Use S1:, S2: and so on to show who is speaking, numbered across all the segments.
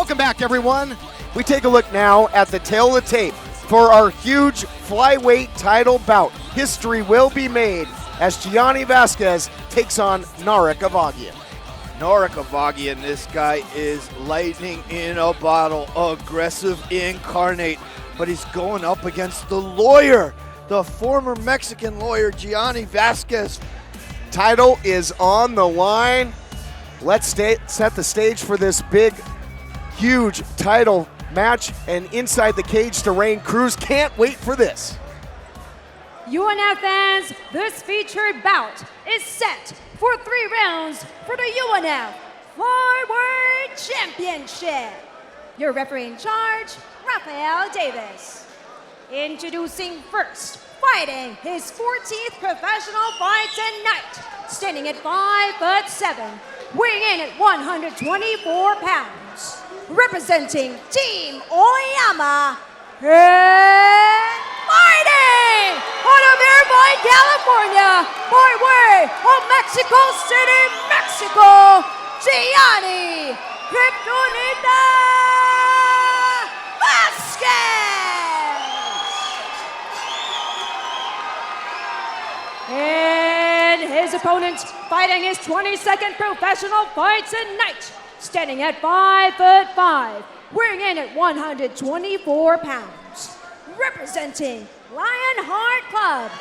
S1: Welcome back, everyone. We take a look now at the tail of the tape for our huge flyweight title bout. History will be made as Gianni Vazquez takes on Narek Avagyan.
S2: Narek Avagyan, this guy is lightning in a bottle, aggressive incarnate, but he's going up against the lawyer, the former Mexican lawyer, Gianni Vazquez.
S1: Title is on the line. Let's set the stage for this big, huge title match, and inside the cage to Rain Cruz. Can't wait for this.
S3: UNF fans, this featured bout is set for 3 rounds for the UNF Flyweight Championship. Your referee in charge, Rafael Davis. Introducing first, fighting his 14th professional fight tonight, standing at 5'7", weighing in at 124 pounds, representing Team Oyama, and fighting out of Irvine, California, by way of Mexico City, Mexico, Gianni Kryptonita Vazquez. And his opponent, fighting his 22nd professional fight tonight, standing at 5'5", weighing in at 124 pounds, representing Lionheart Club,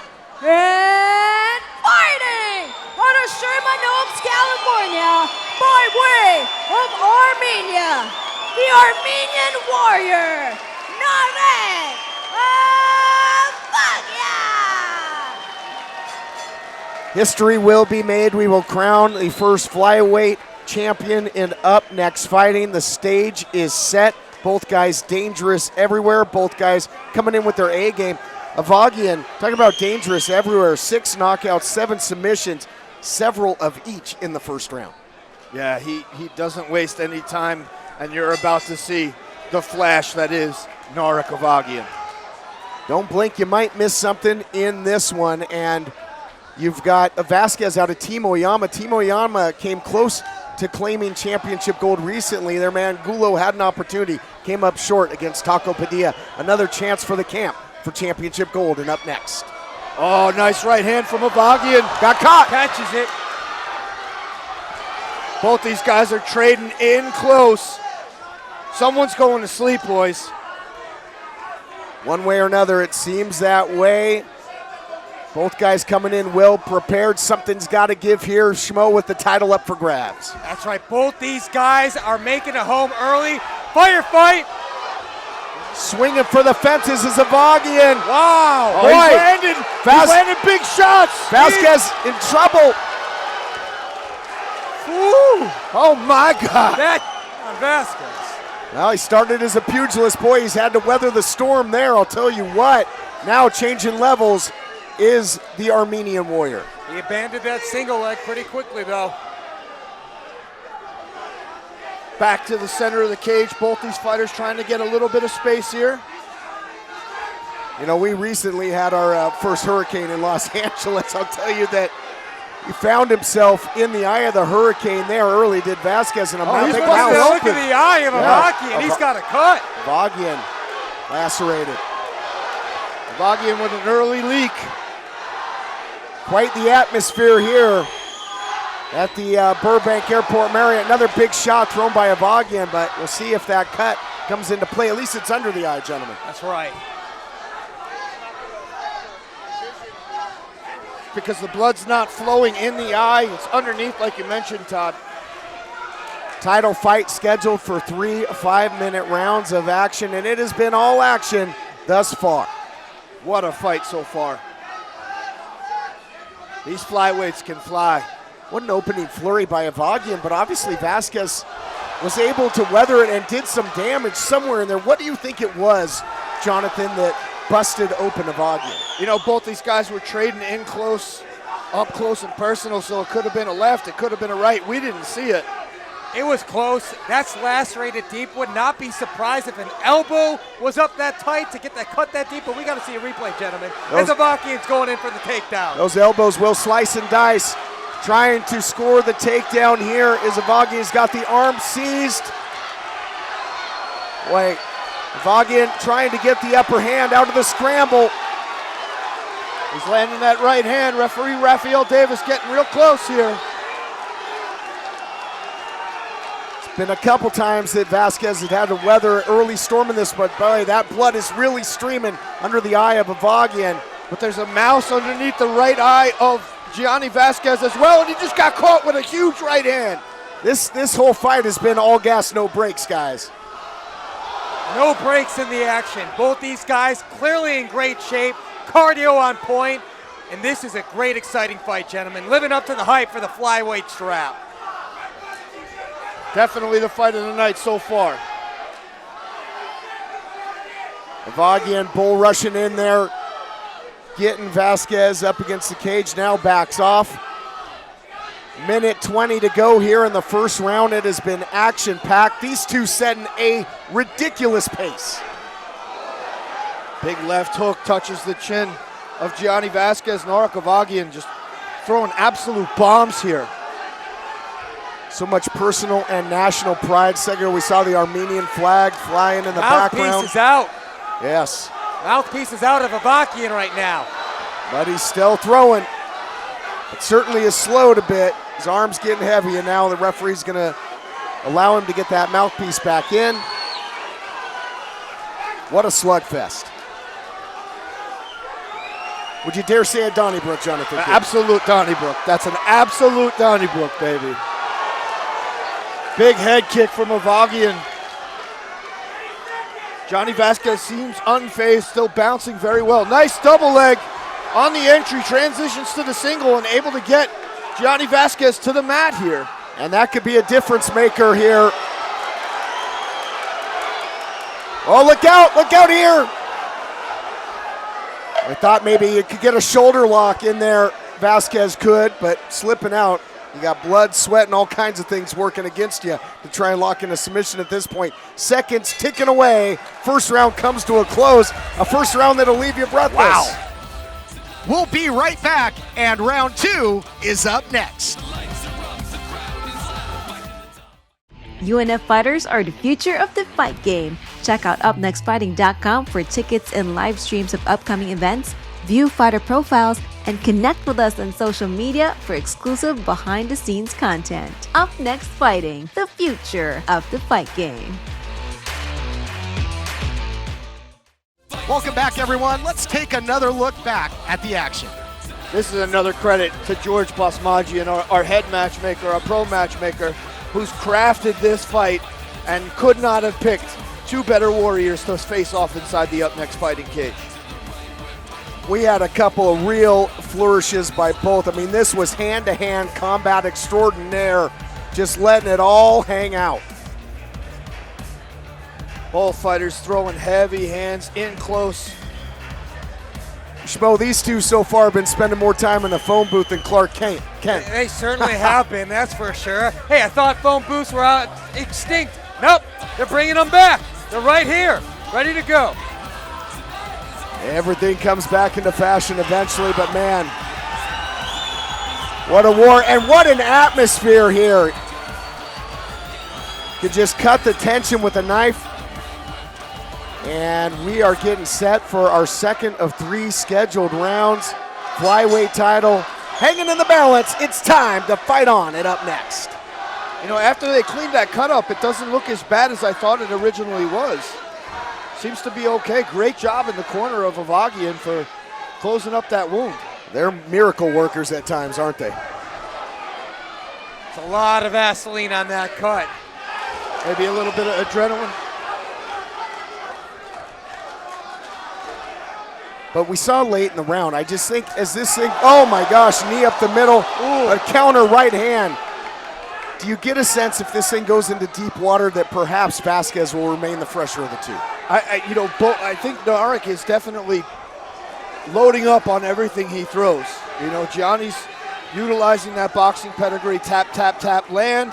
S3: and fighting out of Sherman Oaks, California, by way of Armenia, the Armenian warrior, Narek Avagyan.
S1: History will be made. We will crown the first flyweight champion, and up next fighting. The stage is set. Both guys dangerous everywhere. Both guys coming in with their A game. Avagyan, talking about dangerous everywhere. 6 knockouts, 7 submissions, several of each in the first round.
S2: Yeah, he doesn't waste any time, and you're about to see the flash that is Narek Avagyan.
S1: Don't blink, you might miss something in this one. And you've got Vazquez out of Team Oyama. Team Oyama came close to claiming championship gold recently. Their man Gulo had an opportunity, came up short against Taco Padilla. Another chance for the camp for championship gold. And up next.
S2: Oh, nice right hand from Avagyan.
S1: Got caught.
S4: Catches it.
S2: Both these guys are trading in close. Someone's going to sleep, boys.
S1: One way or another, it seems that way. Both guys coming in well prepared. Something's got to give here. Schmo with the title up for grabs.
S4: That's right. Both these guys are making it home early. Firefight.
S1: Swinging for the fences is Avagyan.
S4: Wow.
S1: Boy.
S2: He's landing big shots.
S1: Vazquez in trouble.
S2: Ooh. Oh, my God.
S4: That on Vazquez.
S1: Well, he started as a pugilist. Boy, he's had to weather the storm there. I'll tell you what. Now changing levels is the Armenian warrior.
S4: He abandoned that single leg pretty quickly, though.
S2: Back to the center of the cage. Both these fighters trying to get a little bit of space here.
S1: You know, we recently had our first hurricane in Los Angeles. I'll tell you that he found himself in the eye of the hurricane there early, did Vazquez, and
S4: He's supposed to look in the eye of Avagyan, and he's got a cut.
S1: Avagyan lacerated.
S2: Avagyan with an early leak.
S1: Quite the atmosphere here at the Burbank Airport Marriott. Another big shot thrown by Avagyan, but we'll see if that cut comes into play. At least it's under the eye, gentlemen.
S4: That's right.
S2: Because the blood's not flowing in the eye. It's underneath, like you mentioned, Todd.
S1: Title fight scheduled for 3 5-minute rounds of action, and it has been all action thus far.
S2: What a fight so far. These flyweights can fly.
S1: What an opening flurry by Avagyan, but obviously Vazquez was able to weather it and did some damage somewhere in there. What do you think it was, Jonathan, that busted open Avagyan?
S2: You know, both these guys were trading in close, up close and personal, so it could have been a left, it could have been a right. We didn't see it.
S4: It was close. That's lacerated deep. Would not be surprised if an elbow was up that tight to get that cut that deep, but we got to see a replay, gentlemen. As Avagyan's going in for the takedown.
S1: Those elbows will slice and dice. Trying to score the takedown here is Avagyan. He's got the arm seized. Wait, Avagyan trying to get the upper hand out of the scramble.
S2: He's landing that right hand. Referee Raphael Davis getting real close here.
S1: It's been a couple times that Vazquez had had to weather an early storm in this, but boy, that blood is really streaming under the eye of Avagyan.
S2: But there's a mouse underneath the right eye of Gianni Vazquez as well, and he just got caught with a huge right hand.
S1: This whole fight has been all gas, no brakes, guys.
S4: No breaks in the action. Both these guys clearly in great shape, cardio on point, and this is a great, exciting fight, gentlemen. Living up to the hype for the flyweight strap.
S2: Definitely the fight of the night so far.
S1: Avagyan bull rushing in there, getting Vazquez up against the cage, now backs off. Minute 20 to go here in the first round. It has been action-packed. These two setting a ridiculous pace.
S2: Big left hook touches the chin of Gianni Vazquez. Narek Avagyan just throwing absolute bombs here.
S1: So much personal and national pride. Second, we saw the Armenian flag flying in the background.
S4: Mouthpiece is out.
S1: Yes.
S4: Mouthpiece is out of Avagyan right now.
S1: But he's still throwing. It certainly is slowed a bit. His arm's getting heavy, and now the referee's going to allow him to get that mouthpiece back in. What a slugfest. Would you dare say a Donnybrook, Jonathan?
S2: Absolute Donnybrook. That's an absolute Donnybrook, baby. Big head kick from Avagyan. Gianni Vazquez seems unfazed, still bouncing very well. Nice double leg on the entry, transitions to the single and able to get Gianni Vazquez to the mat here.
S1: And that could be a difference maker here. Oh, look out here. I thought maybe you could get a shoulder lock in there. Vazquez could, but slipping out. You got blood, sweat, and all kinds of things working against you to try and lock in a submission at this point. Seconds ticking away. First round comes to a close. A first round that'll leave you breathless.
S5: Wow. We'll be right back, and round 2 is up next.
S6: UNF fighters are the future of the fight game. Check out UpNextFighting.com for tickets and live streams of upcoming events, view fighter profiles, and connect with us on social media for exclusive behind-the-scenes content. Up Next Fighting, the future of the fight game.
S5: Welcome back, everyone. Let's take another look back at the action.
S2: This is another credit to George Basmajian, our head matchmaker, our pro matchmaker, who's crafted this fight and could not have picked two better warriors to face off inside the Up Next Fighting cage.
S1: We had a couple of real flourishes by both. I mean, this was hand-to-hand combat extraordinaire, just letting it all hang out.
S2: Both fighters throwing heavy hands in close.
S1: Schmo, these two so far have been spending more time in the phone booth than Clark Kent.
S4: They certainly have been, that's for sure. Hey, I thought phone booths were out extinct. Nope, they're bringing them back. They're right here, ready to go.
S1: Everything comes back into fashion eventually, but man, what a war and what an atmosphere here. You just cut the tension with a knife. And we are getting set for our second of 3 scheduled rounds. Flyweight title hanging in the balance. It's time to fight on it up next.
S2: You know, after they cleaned that cut up, it doesn't look as bad as I thought it originally was. Seems to be okay. Great job in the corner of Avagyan for closing up that wound.
S1: They're miracle workers at times, aren't they?
S4: It's a lot of Vaseline on that cut.
S2: Maybe a little bit of adrenaline.
S1: But we saw late in the round, I just think as this thing, oh my gosh, knee up the middle, a counter right hand. Do you get a sense if this thing goes into deep water that perhaps Vazquez will remain the fresher of the two?
S2: I think Narek is definitely loading up on everything he throws. You know, Gianni's utilizing that boxing pedigree, tap, tap, tap, land,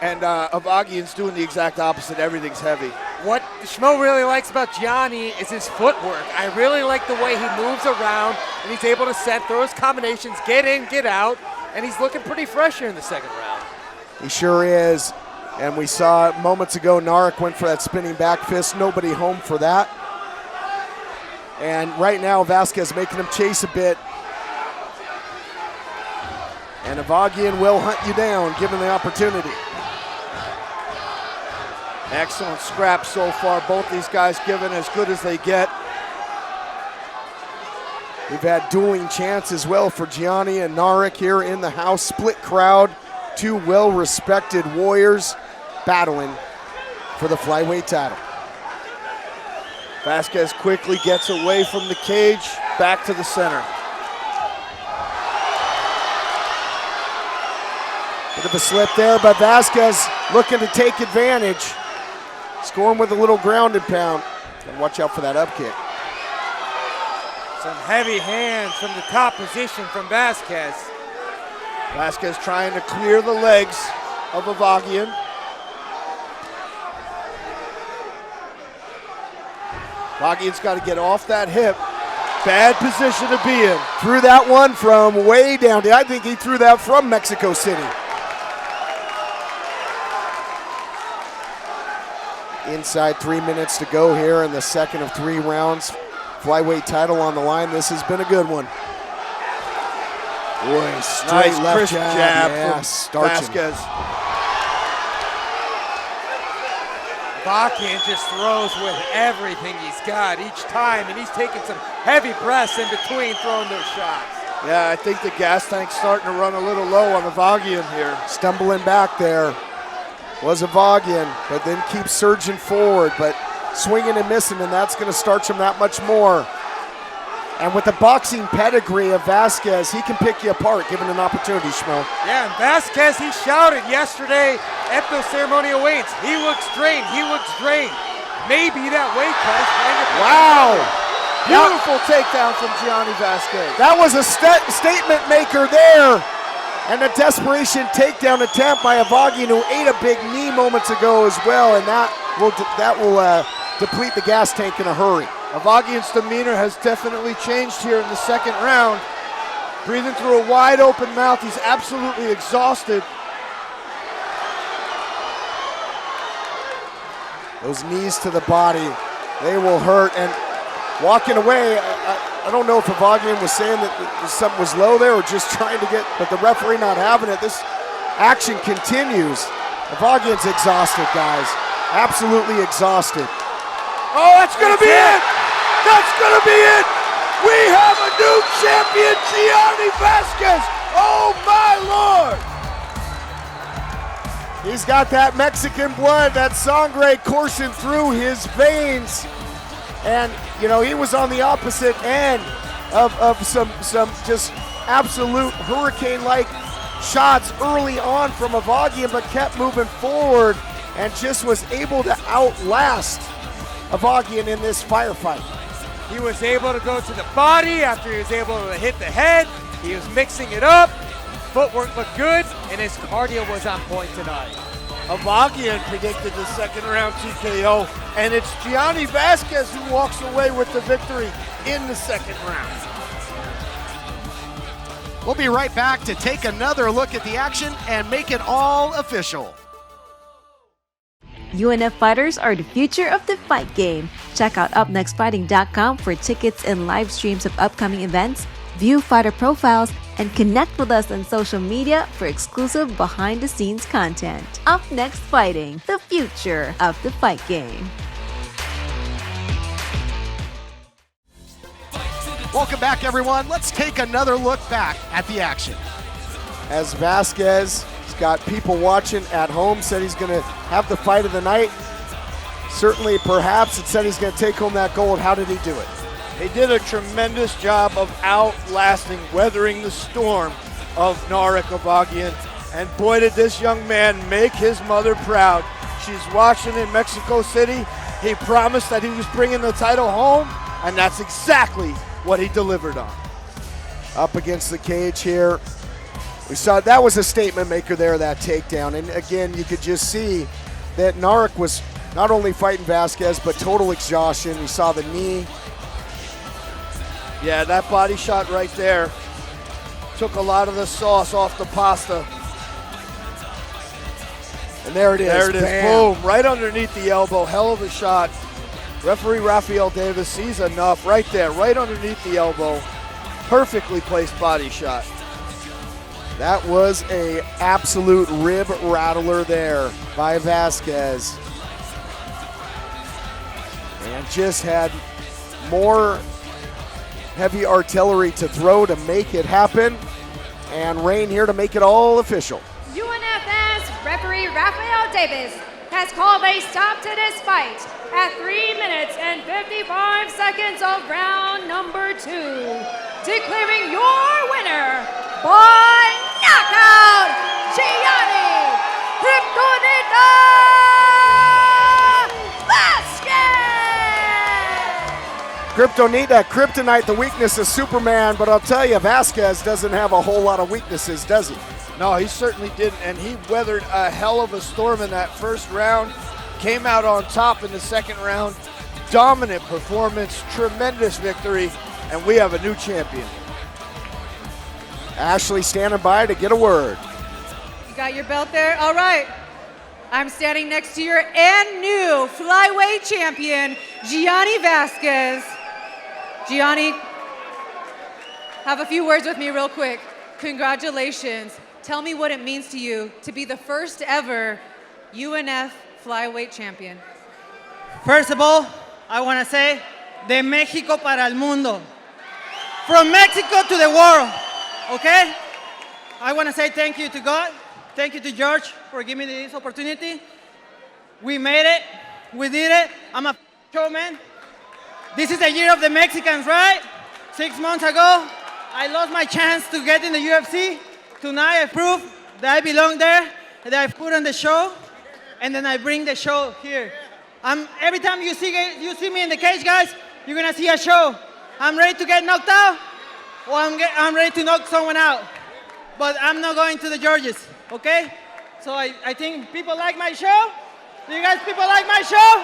S2: and Avagyan's doing the exact opposite. Everything's heavy.
S4: What Schmo really likes about Gianni is his footwork. I really like the way he moves around and he's able to set, throw his combinations, get in, get out, and he's looking pretty fresh here in the second round.
S1: He sure is. And we saw moments ago, Narek went for that spinning back fist. Nobody home for that. And right now, Vazquez making him chase a bit. And Avagyan will hunt you down, given the opportunity.
S2: Excellent scrap so far. Both these guys giving as good as they get.
S1: We've had dueling chants as well for Gianni and Narek here in the house. Split crowd, two well-respected warriors battling for the flyweight title.
S2: Vazquez quickly gets away from the cage, back to the center.
S1: Bit of a slip there, but Vazquez looking to take advantage. Scoring with a little ground and pound. And watch out for that up kick.
S4: Some heavy hands from the top position from Vazquez.
S2: Vazquez trying to clear the legs of Avagyan. Avagyan's got to get off that hip. Bad position to be in.
S1: Threw that one from way down. I think he threw that from Mexico City. Inside 3 minutes to go here in the second of 3 rounds. Flyweight title on the line. This has been a good one. Boy, straight
S2: Nice
S1: left
S2: crisp jab from
S1: starching.
S2: Vazquez.
S4: Avagyan just throws with everything he's got each time, and he's taking some heavy breaths in between throwing those shots.
S2: Yeah, I think the gas tank's starting to run a little low on Avagyan here.
S1: Stumbling back there was Avagyan, but then keeps surging forward, but swinging and missing, and that's going to starch him that much more. And with the boxing pedigree of Vazquez, he can pick you apart given an opportunity, Schmo.
S4: Yeah, and Vazquez, he shouted yesterday at those ceremonial weights, he looks drained, he looks drained. Maybe that weight cut is trying to...
S1: Wow!
S2: Beautiful takedown from Gianni Vazquez.
S1: That was a statement maker there. And a desperation takedown attempt by Avagyan, who ate a big knee moments ago as well, and that will deplete the gas tank in a hurry.
S2: Avagyan's demeanor has definitely changed here in the second round. Breathing through a wide open mouth, he's absolutely exhausted.
S1: Those knees to the body, they will hurt. And walking away, I don't know if Avagyan was saying that something was low there or just trying to get, but the referee not having it. This action continues. Avagyan's exhausted, guys. Absolutely exhausted.
S2: Oh, that's gonna be it! That's gonna be it! We have a new champion, Gianni Vazquez! Oh my Lord!
S1: He's got that Mexican blood, that sangre coursing through his veins. And, you know, he was on the opposite end of some just absolute hurricane-like shots early on from Avagyan, but kept moving forward and just was able to outlast Avagyan in this firefight.
S4: He was able to go to the body after he was able to hit the head. He was mixing it up. Footwork looked good, and his cardio was on point tonight.
S2: Avagyan predicted the second round TKO, and it's Gianni Vazquez who walks away with the victory in the second round.
S5: We'll be right back to take another look at the action and make it all official.
S6: UNF fighters are the future of the fight game. Check out UpNextFighting.com for tickets and live streams of upcoming events, view fighter profiles, and connect with us on social media for exclusive behind-the-scenes content. Up Next Fighting, the future of the fight game.
S5: Welcome back, everyone. Let's take another look back at the action.
S1: As Vazquez has got people watching at home, said he's going to have the fight of the night. Certainly, perhaps, it said he's going to take home that gold. How did he do it?
S2: He did a tremendous job of outlasting, weathering the storm of Narek Avagyan. And boy, did this young man make his mother proud. She's watching in Mexico City. He promised that he was bringing the title home, and that's exactly what he delivered on.
S1: Up against the cage here. We saw that was a statement maker there, that takedown. And again, you could just see that Narek was not only fighting Vazquez, but total exhaustion. We saw the knee.
S2: Yeah, that body shot right there took a lot of the sauce off the pasta.
S1: And there it is.
S2: There it is.
S1: Bam.
S2: Boom. Right underneath the elbow. Hell of a shot. Referee Rafael Davis sees enough right there, right underneath the elbow. Perfectly placed body shot.
S1: That was a absolute rib rattler there by Vazquez. And just had more heavy artillery to throw to make it happen. And rain here to make it all official.
S3: UNF's referee Rafael Davis has called a stop to this fight at 3 minutes and 55 seconds of round number 2, declaring your winner by knockout, Gianni Vazquez!
S1: Kryptonita, Kryptonite, the weakness of Superman, but I'll tell you, Vazquez doesn't have a whole lot of weaknesses, does he?
S2: No, he certainly didn't, and he weathered a hell of a storm in that first round. Came out on top in the second round. Dominant performance, tremendous victory, and we have a new champion.
S1: Ashley standing by to get a word.
S7: You got your belt there? All right. I'm standing next to your and new flyweight champion, Gianni Vazquez. Gianni, have a few words with me real quick. Congratulations. Tell me what it means to you to be the first ever UNF flyweight champion.
S8: First of all, I want to say, de México para el mundo. From Mexico to the world, okay? I want to say thank you to God, thank you to George for giving me this opportunity. We made it, we did it. I'm a showman. This is the year of the Mexicans, right? 6 months ago, I lost my chance to get in the UFC. Tonight I proved that I belong there, that I put on the show, and then I bring the show here. Every time you see me in the cage, guys, you're gonna see a show. I'm ready to get knocked out, or I'm ready to knock someone out. But I'm not going to the Georges, okay? So I think people like my show. Do you guys people like my show?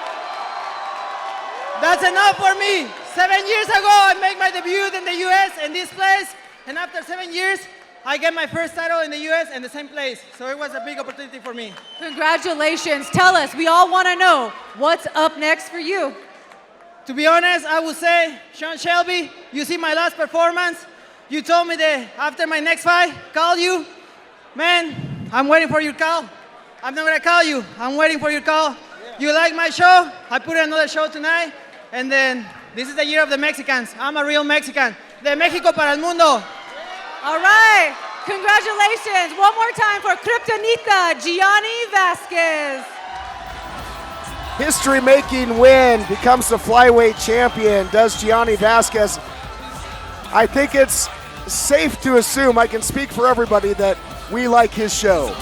S8: That's enough for me. 7 years ago, I made my debut in the US in this place, and after 7 years, I get my first title in the US in the same place. So it was a big opportunity for me.
S7: Congratulations. Tell us, we all want to know, what's up next for you?
S8: To be honest, I would say, Sean Shelby, you see my last performance. You told me that after my next fight, call you. Man, I'm waiting for your call. I'm not gonna call you. I'm waiting for your call. You like my show? I put another show tonight. And then, this is the year of the Mexicans. I'm a real Mexican. De México para el mundo.
S7: All right. Congratulations. One more time for Kryptonita, Gianni Vazquez.
S1: History-making win, becomes the flyweight champion, does Gianni Vazquez. I think it's safe to assume, I can speak for everybody, that we like his show.